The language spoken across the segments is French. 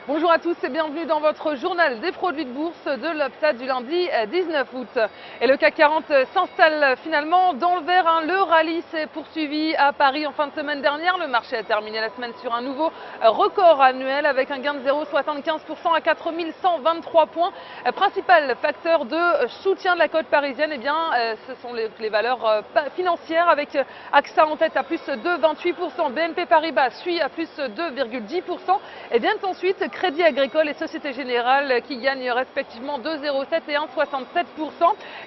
Bonjour à tous et bienvenue dans votre journal des produits de bourse de l'Upstat du lundi 19 août. Et le CAC 40 s'installe finalement dans le vert. Le rallye s'est poursuivi à Paris en fin de semaine dernière. Le marché a terminé la semaine sur un nouveau record annuel avec un gain de 0,75% à 4123 points. Principal facteur de soutien de la cote parisienne, ce sont les valeurs financières avec AXA en tête à plus de 28%, BNP Paribas suit à plus de 2,10% et viennent ensuite Crédit Agricole et Société Générale qui gagnent respectivement 2,07 et 1,67%.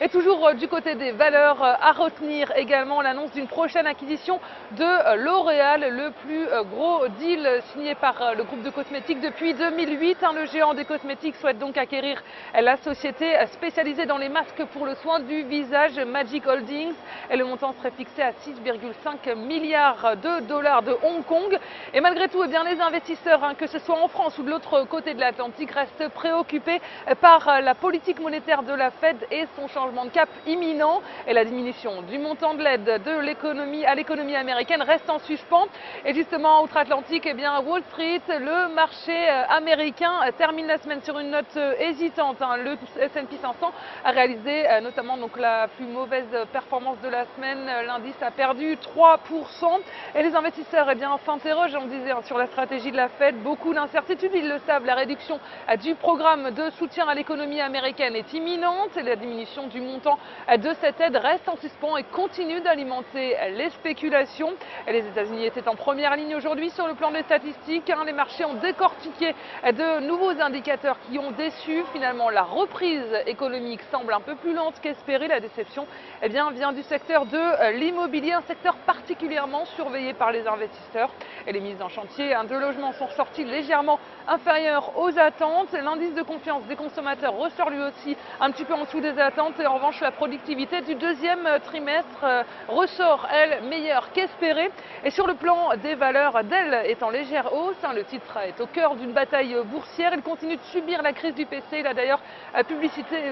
Et toujours du côté des valeurs, à retenir également l'annonce d'une prochaine acquisition de L'Oréal, le plus gros deal signé par le groupe de cosmétiques depuis 2008. Le géant des cosmétiques souhaite donc acquérir la société spécialisée dans les masques pour le soin du visage Magic Holdings. Et le montant serait fixé à 6,5 milliards de dollars de Hong Kong. Et malgré tout, les investisseurs, que ce soit en France ou de l'autre côté de l'Atlantique, restent préoccupés par la politique monétaire de la Fed et son changement de cap imminent. Et la diminution du montant de l'aide de l'économie à l'économie américaine reste en suspens. Et justement, outre-Atlantique, Wall Street, le marché américain termine la semaine sur une note hésitante. Le S&P 500 a réalisé notamment la plus mauvaise performance de la semaine. L'indice a perdu 3%. Et les investisseurs s'interrogent, on disait, sur la stratégie de la Fed. Beaucoup d'incertitudes, ils le savent. La réduction du programme de soutien à l'économie américaine est imminente. Et la diminution du montant de cette aide reste en suspens et continue d'alimenter les spéculations. Et les États-Unis étaient en première ligne aujourd'hui sur le plan des statistiques. Les marchés ont décortiqué de nouveaux indicateurs qui ont déçu. Finalement, la reprise économique semble un peu plus lente qu'espéré. La déception vient du secteur de l'immobilier, un secteur particulièrement surveillé par les investisseurs. Et les mises en chantier de logements sont sorties légèrement inférieures aux attentes. L'indice de confiance des consommateurs ressort lui aussi un petit peu en dessous des attentes. Et en revanche, la productivité du deuxième trimestre ressort, elle, meilleure qu'espérée. Et sur le plan des valeurs, Dell est en légère hausse. Le titre est au cœur d'une bataille boursière. Il continue de subir la crise du PC. Il a d'ailleurs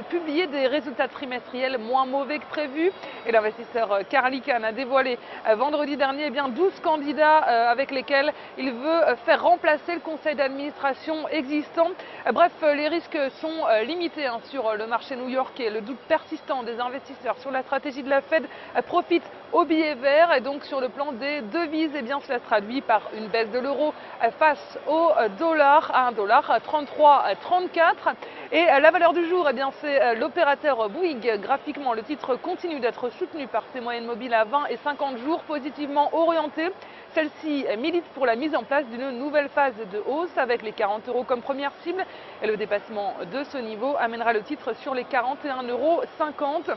publié des résultats trimestriels moins mauvais que prévu. Et l'investisseur Carl Icahn a dévoilé vendredi dernier 12 candidats avec lesquels il veut faire remplacer le conseil d'administration existant. Bref, les risques sont limités sur le marché new-yorkais. Le doute persistant des investisseurs sur la stratégie de la Fed profite aux billets verts. Et donc sur le plan des devises, cela se traduit par une baisse de l'euro face au dollar à 1,3334 $. Et la valeur du jour, c'est l'opérateur Bouygues. Graphiquement, le titre continue d'être soutenu par ses moyennes mobiles à 20 et 50 jours positivement orientées. Celle-ci milite pour la mise en place d'une nouvelle phase de hausse avec les 40 € comme première cible. Et le dépassement de ce niveau amènera le titre sur les 41,50 €.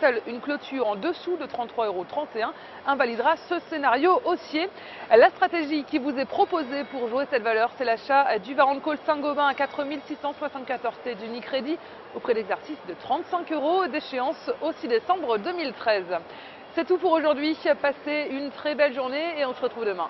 Seule une clôture en dessous de 33,31 € invalidera ce scénario haussier. La stratégie qui vous est proposée pour jouer cette valeur, c'est l'achat du Varenne Call Saint-Gobain à 4674 T d'Unicredit au prix d'exercice de 35 € d'échéance au 6 décembre 2013. C'est tout pour aujourd'hui. Passez une très belle journée et on se retrouve demain.